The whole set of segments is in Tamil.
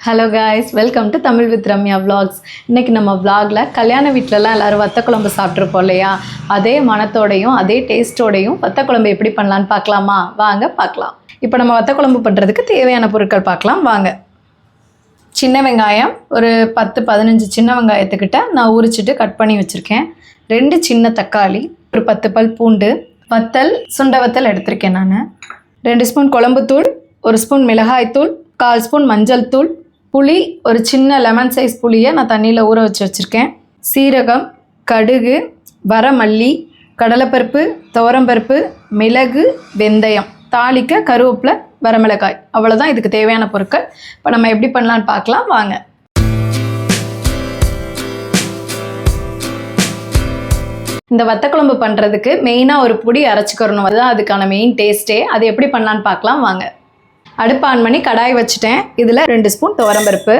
Hello guys, welcome to Tamil with Ramya vlogs. இன்றைக்கி நம்ம vlogல கல்யாண வீட்டிலலாம் எல்லோரும் வத்த குழம்பு சாப்பிட்ருப்போம் இல்லையா? அதே மணத்தோடையும் அதே டேஸ்ட்டோடையும் வத்த குழம்பு எப்படி பண்ணலான்னு பார்க்கலாமா? வாங்க பார்க்கலாம். இப்போ நம்ம வத்த குழம்பு பண்ணுறதுக்கு தேவையான பொருட்கள் பார்க்கலாம் வாங்க. சின்ன வெங்காயம் ஒரு 10-15 சின்ன வெங்காயத்துக்கிட்ட நான் உரிச்சிட்டு கட் பண்ணி வச்சுருக்கேன். 2 சின்ன தக்காளி, ஒரு 10 பல் பூண்டு, வத்தல் சுண்ட வத்தல் எடுத்திருக்கேன் நான். 2 ஸ்பூன் குழம்புத்தூள், 1 ஸ்பூன் மிளகாய்த்தூள், 1/4 ஸ்பூன் மஞ்சள் தூள், புளி, ஒரு சின்ன லெமன் சைஸ் புளியை நான் தண்ணியில் ஊற வச்சுருக்கேன். சீரகம், கடுகு, வரமல்லி, கடலைப்பருப்பு, துவரம்பருப்பு, மிளகு, வெந்தயம், தாளிக்க கருவேப்பிலை, வரமிளகாய், அவ்வளோதான் இதுக்கு தேவையான பொருட்கள். இப்போ நம்ம எப்படி பண்ணலான்னு பார்க்கலாம் வாங்க. இந்த வத்த குழம்பு பண்ணுறதுக்கு மெயினாக ஒரு பொடி அரைச்சிக்கிறணும், அதுதான் அதுக்கான மெயின் டேஸ்ட்டே. அது எப்படி பண்ணலான்னு பார்க்கலாம் வாங்க. அடுப்பு ஆன் பண்ணி கடாய் வச்சுட்டேன். இதில் 2 ஸ்பூன் துவரம்பருப்பு,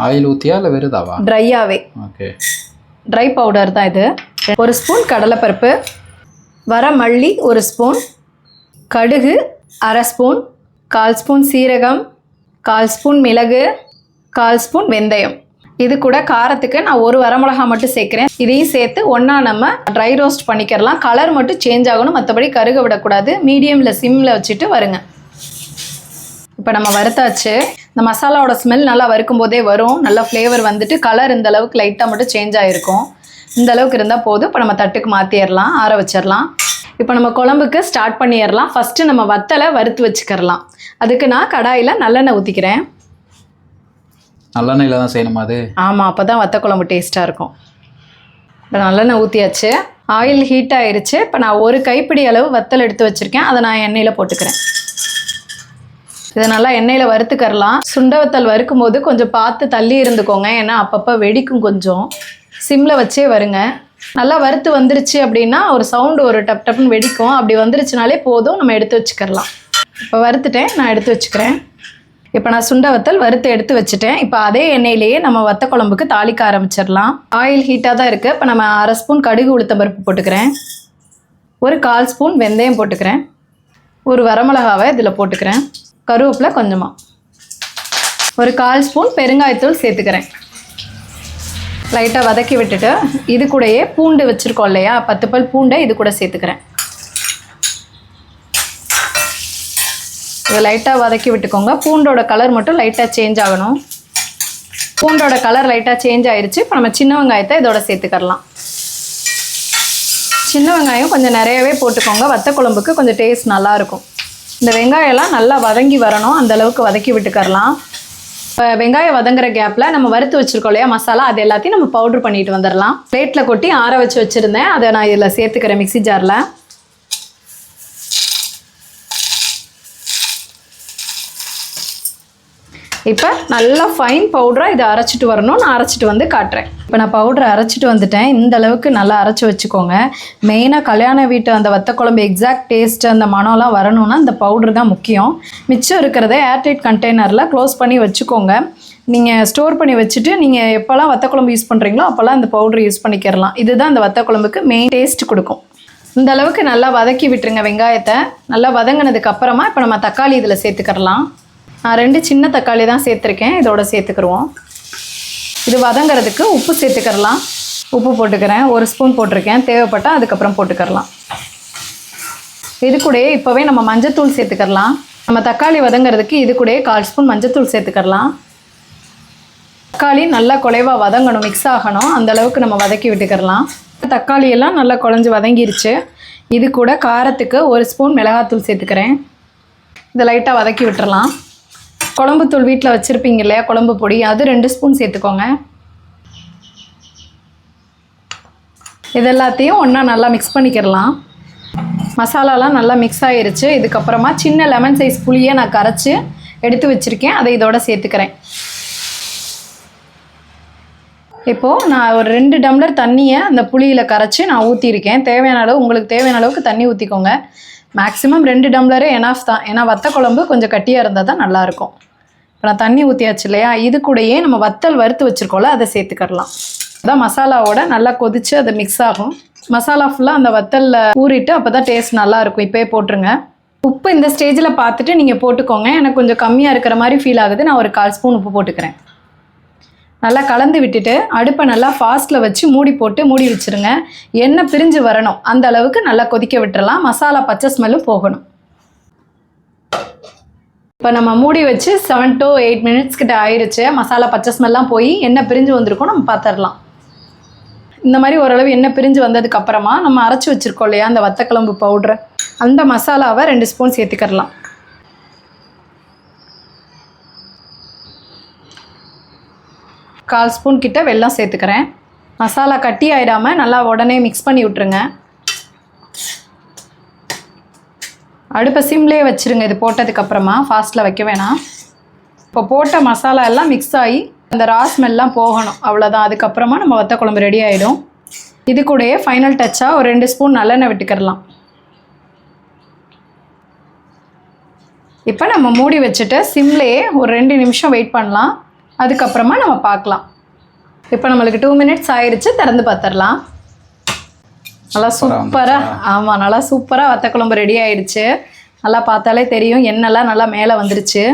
ஆயில் ஊற்றியா இல்லை வெறுதாவா? ட்ரையாகவே, ஓகே, ட்ரை பவுடர் தான் இது. 1 ஸ்பூன் கடலைப்பருப்பு, வரமல்லி 1 ஸ்பூன், கடுகு 1/2 ஸ்பூன், 1/4 ஸ்பூன் சீரகம், 1/4 ஸ்பூன் மிளகு, 1/4 ஸ்பூன் வெந்தயம். இது கூட காரத்துக்கு நான் 1 வரமிளகா மட்டும் சேர்க்குறேன். இதையும் சேர்த்து ஒன்றா நம்ம ட்ரை ரோஸ்ட் பண்ணிக்கிறலாம். கலர் மட்டும் சேஞ்ச் ஆகணும், மற்றபடி கருக விடக்கூடாது. மீடியமில் சிம்மில் வச்சுட்டு வருங்க. இப்போ நம்ம வறுத்தாச்சு. இந்த மசாலாவோட ஸ்மெல் நல்லா வறுக்கும் போதே வரும். நல்லா ஃப்ளேவர் வந்துட்டு கலர் இந்த அளவுக்கு லைட்டாக மட்டும் சேஞ்ச் ஆகிருக்கும். இந்த அளவுக்கு இருந்தால் போதும். இப்போ நம்ம தட்டுக்கு மாற்றிடலாம், ஆற வச்சிடலாம். இப்போ நம்ம குழம்புக்கு ஸ்டார்ட் பண்ணிடலாம். ஃபஸ்ட்டு நம்ம வத்தலை வறுத்து வச்சுக்கிறலாம். அதுக்கு நான் கடாயில் நல்லெண்ணெய் ஊற்றிக்கிறேன். நல்லெண்ணெயில் தான் செய்யணுமா அது? ஆமாம், அப்போ தான் வத்த குழம்பு டேஸ்ட்டாக இருக்கும். இப்போ நல்லெண்ணெய் ஊற்றியாச்சு, ஆயில் ஹீட் ஆயிடுச்சு. இப்போ நான் 1 கைப்பிடி அளவு வத்தல் எடுத்து வச்சுருக்கேன். அதை நான் எண்ணெயில் போட்டுக்கிறேன். இதை நல்லா எண்ணெயில் வறுத்துக்கரலாம். சுண்ட வத்தல் வறுக்கும் போது கொஞ்சம் பார்த்து தள்ளி இருந்துக்கோங்க, ஏன்னா அப்பப்போ வெடிக்கும். கொஞ்சம் சிம்மில் வச்சே வருங்க. நல்லா வறுத்து வந்துருச்சு அப்படின்னா ஒரு சவுண்டு, ஒரு டப் டப்னு வெடிக்கும். அப்படி வந்துருச்சுனாலே போதும், நம்ம எடுத்து வச்சுக்கிறலாம். இப்போ வறுத்துட்டேன், நான் எடுத்து வச்சுக்கிறேன். இப்போ நான் சுண்ட வத்தல் வறுத்து எடுத்து வச்சுட்டேன். இப்போ அதே எண்ணெயிலேயே நம்ம வத்த குழம்புக்கு தாளிக்க ஆரம்பிச்சிடலாம். ஆயில் ஹீட்டாக தான் இருக்குது. இப்போ நம்ம 1/2 ஸ்பூன் கடுகு உளுத்தம் பருப்பு போட்டுக்கிறேன். ஒரு 1/4 ஸ்பூன் வெந்தயம் போட்டுக்கிறேன். ஒரு வரமிளகாவை இதில் போட்டுக்கிறேன். கருவேப்பிலை கொஞ்சமாக, ஒரு 1/4 ஸ்பூன் பெருங்காயத்தூள் சேர்த்துக்கிறேன். லைட்டாக வதக்கி விட்டுட்டு இது கூடயே பூண்டு வச்சுருக்கோம் இல்லையா, 10 பல் பூண்டை இது கூட சேர்த்துக்கிறேன். இதை லைட்டாக வதக்கி விட்டுக்கோங்க. பூண்டோட கலர் மட்டும் லைட்டாக சேஞ்ச் ஆகணும். பூண்டோட கலர் லைட்டாக சேஞ்ச் ஆயிடுச்சு. இப்போ நம்ம சின்ன வெங்காயத்தை இதோட சேர்த்துக்கலாம். சின்ன வெங்காயம் கொஞ்சம் நிறையவே போட்டுக்கோங்க, வத்த குழம்புக்கு கொஞ்சம் டேஸ்ட் நல்லாயிருக்கும். இந்த வெங்காயம்லாம் நல்லா வதங்கி வரணும், அந்த அளவுக்கு வதக்கி விட்டுக்கரலாம். இப்போ வெங்காயம் வதங்குற கேப்பில் நம்ம வறுத்து வச்சுருக்கோம் இல்லையா மசாலா, அது எல்லாத்தையும் நம்ம பவுட்ரு பண்ணிட்டு வந்துடலாம். பிளேட்டில் கொட்டி ஆற வச்சு வச்சுருந்தேன், அதை நான் இதில் சேர்த்துக்கிறேன் மிக்ஸி ஜாரில். இப்போ நல்லா ஃபைன் பவுடராக இதை அரைச்சிட்டு வரணும். நான் அரைச்சிட்டு வந்து காட்டுறேன். இப்போ நான் பவுடரை அரைச்சிட்டு வந்துட்டேன். இந்த அளவுக்கு நல்லா அரைச்சி வச்சுக்கோங்க. மெயினாக கல்யாண வீட்டு அந்த வத்த குழம்பு எக்ஸாக்ட் டேஸ்ட், அந்த மனம்லாம் வரணும்னா இந்த பவுடர் தான் முக்கியம். மிச்சம் இருக்கிறத ஏர்டைட் கண்டெய்னரில் க்ளோஸ் பண்ணி வச்சுக்கோங்க. நீங்கள் ஸ்டோர் பண்ணி வச்சுட்டு நீங்கள் எப்போல்லாம் வத்த குழம்பு யூஸ் பண்ணுறீங்களோ அப்போல்லாம் இந்த பவுடர் யூஸ் பண்ணிக்கிறலாம். இதுதான் இந்த வத்த குழம்புக்கு மெயின் டேஸ்ட் கொடுக்கும். இந்த அளவுக்கு நல்லா வதக்கி விட்டுருங்க வெங்காயத்தை. நல்லா வதங்கினதுக்கு அப்புறமா இப்போ நம்ம தக்காளி இதில் சேர்த்துக்கிறலாம். நான் 2 சின்ன தக்காளி தான் சேர்த்துருக்கேன், இதோட சேர்த்துக்கிடுவோம். இது வதங்கிறதுக்கு உப்பு சேர்த்துக்கிறலாம். உப்பு போட்டுக்கிறேன், 1 ஸ்பூன் போட்டிருக்கேன். தேவைப்பட்டால் அதுக்கப்புறம் போட்டுக்கிறலாம். இது கூடயே இப்போவே நம்ம மஞ்சத்தூள் சேர்த்துக்கிறலாம். நம்ம தக்காளி வதங்கிறதுக்கு இது கூடயே 1/4 ஸ்பூன் மஞ்சத்தூள் சேர்த்துக்கிறலாம். தக்காளி நல்லா குலைவாக வதங்கணும், மிக்ஸ் ஆகணும், அந்தளவுக்கு நம்ம வதக்கி விட்டுக்கிறலாம். தக்காளியெல்லாம் நல்லா குழஞ்சி வதங்கிருச்சு. இது கூட காரத்துக்கு 1 ஸ்பூன் மிளகாத்தூள் சேர்த்துக்கிறேன். இதை லைட்டாக வதக்கி விட்டுறலாம். குழம்புத்தூள் வீட்டில் வச்சுருப்பீங்க இல்லையா, குழம்பு பொடி, அது 2 ஸ்பூன் சேர்த்துக்கோங்க. இதெல்லாத்தையும் ஒன்றா நல்லா மிக்ஸ் பண்ணிக்கிறலாம். மசாலாலாம் நல்லா மிக்ஸ் ஆகிருச்சு. இதுக்கப்புறமா சின்ன லெமன் சைஸ் புளியை நான் கரைச்சி எடுத்து வச்சுருக்கேன், அதை இதோட சேர்த்துக்கிறேன். இப்போது நான் ஒரு 2 டம்ளர் தண்ணியை அந்த புளியில் கரைச்சி நான் ஊற்றிருக்கேன். தேவையான அளவு, உங்களுக்கு தேவையான அளவுக்கு தண்ணி ஊற்றிக்கோங்க. மேக்ஸிமம் 2 டம்ளரே எனாஃப் தான், ஏன்னா வத்த குழம்பு கொஞ்சம் கட்டியாக இருந்தால் தான் நல்லாயிருக்கும். இப்போ நான் தண்ணி ஊற்றியாச்சு இல்லையா, இது கூடயே நம்ம வத்தல் வறுத்து வச்சுருக்கோம்ல அதை சேர்த்துக்கலாம். அதான் மசாலாவோட நல்லா கொதித்து அது மிக்ஸ் ஆகும். மசாலா ஃபுல்லாக அந்த வத்தலில் ஊறிட்டு அப்போ தான் டேஸ்ட் நல்லாயிருக்கும். இப்போயே போட்டுருங்க. உப்பு இந்த ஸ்டேஜில் பார்த்துட்டு நீங்கள் போட்டுக்கோங்க. எனக்கு கொஞ்சம் கம்மியாக இருக்கிற மாதிரி ஃபீல் ஆகுது, நான் ஒரு 1/4 ஸ்பூன் உப்பு போட்டுக்கிறேன். நல்லா கலந்து விட்டுட்டு அடுப்பை நல்லா ஃபாஸ்ட்டில் வச்சு மூடி போட்டு மூடி வச்சுருங்க. எண்ணெய் பிரிஞ்சு வரணும், அந்த அளவுக்கு நல்லா கொதிக்க விட்டுறலாம். மசாலா பச்சை ஸ்மெல்லும் போகணும். இப்போ நம்ம மூடி வச்சு 7 to 8 minutes கிட்ட ஆயிடுச்சு. மசாலா பச்சை ஸ்மெல்லாம் போய் எண்ணெய் பிரிஞ்சு வந்திருக்கும், நம்ம பார்த்துடலாம். இந்த மாதிரி ஓரளவு எண்ணெய் பிரிஞ்சு வந்ததுக்கப்புறமா நம்ம அரைச்சி வச்சுருக்கோம் இல்லையா அந்த வத்தக்குழம்பு பவுட்ரு, அந்த மசாலாவை 2 ஸ்பூன் சேர்த்துக்கிறலாம். கால் ஸ்பூன் கிட்ட வெல்லம் சேர்த்துக்கிறேன். மசாலா கட்டி ஆயிடாமல் நல்லா உடனே மிக்ஸ் பண்ணி விட்டுருங்க. அடுப்பை சிம்லேயே வச்சுருங்க. இது போட்டதுக்கப்புறமா ஃபாஸ்ட்டில் வைக்க வேணாம். இப்போ போட்ட மசாலா எல்லாம் மிக்ஸ் ஆகி அந்த ரா ஸ்மெல்லாம் போகணும், அவ்வளோதான். அதுக்கப்புறமா நம்ம வத்த குழம்பு ரெடி ஆகிடும். இது கூடயே ஃபைனல் டச்சாக ஒரு 2 ஸ்பூன் நல்லெண்ணெய் விட்டுக்கிறலாம். இப்போ நம்ம மூடி வச்சுட்டு சிம்லேயே ஒரு 2 நிமிஷம் வெயிட் பண்ணலாம். அதுக்கப்புறமா நம்ம பார்க்கலாம். இப்போ நம்மளுக்கு 2 minutes ஆயிடுச்சு, திறந்து பார்த்துடலாம். நல்லா சூப்பராக, ஆமாம், நல்லா சூப்பராக வத்தக்குழம்பு ரெடி ஆயிடுச்சு. நல்லா பார்த்தாலே தெரியும், எண்ணெய்லாம் நல்லா மேலே வந்துருச்சு.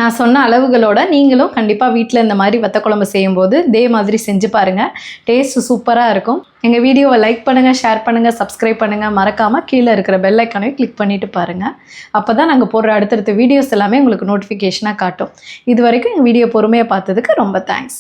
நான் சொன்ன அளவுகளோட நீங்களும் கண்டிப்பாக வீட்டில் இந்த மாதிரி வத்தக்குழம்பு செய்யும்போது இதே மாதிரி செஞ்சு பாருங்கள். டேஸ்ட்டு சூப்பராக இருக்கும். எங்கள் வீடியோவை லைக் பண்ணுங்கள், ஷேர் பண்ணுங்கள், சப்ஸ்கிரைப் பண்ணுங்கள். மறக்காமல் கீழே இருக்கிற பெல் ஐக்கானையும் கிளிக் பண்ணிவிட்டு பாருங்கள். அப்போ தான் நாங்கள் போடுற அடுத்தடுத்த வீடியோஸ் எல்லாமே உங்களுக்கு நோட்டிஃபிகேஷனாக காட்டும். இது வரைக்கும் எங்கள் வீடியோ பொறுமையாக பார்த்ததுக்கு ரொம்ப தேங்க்ஸ்.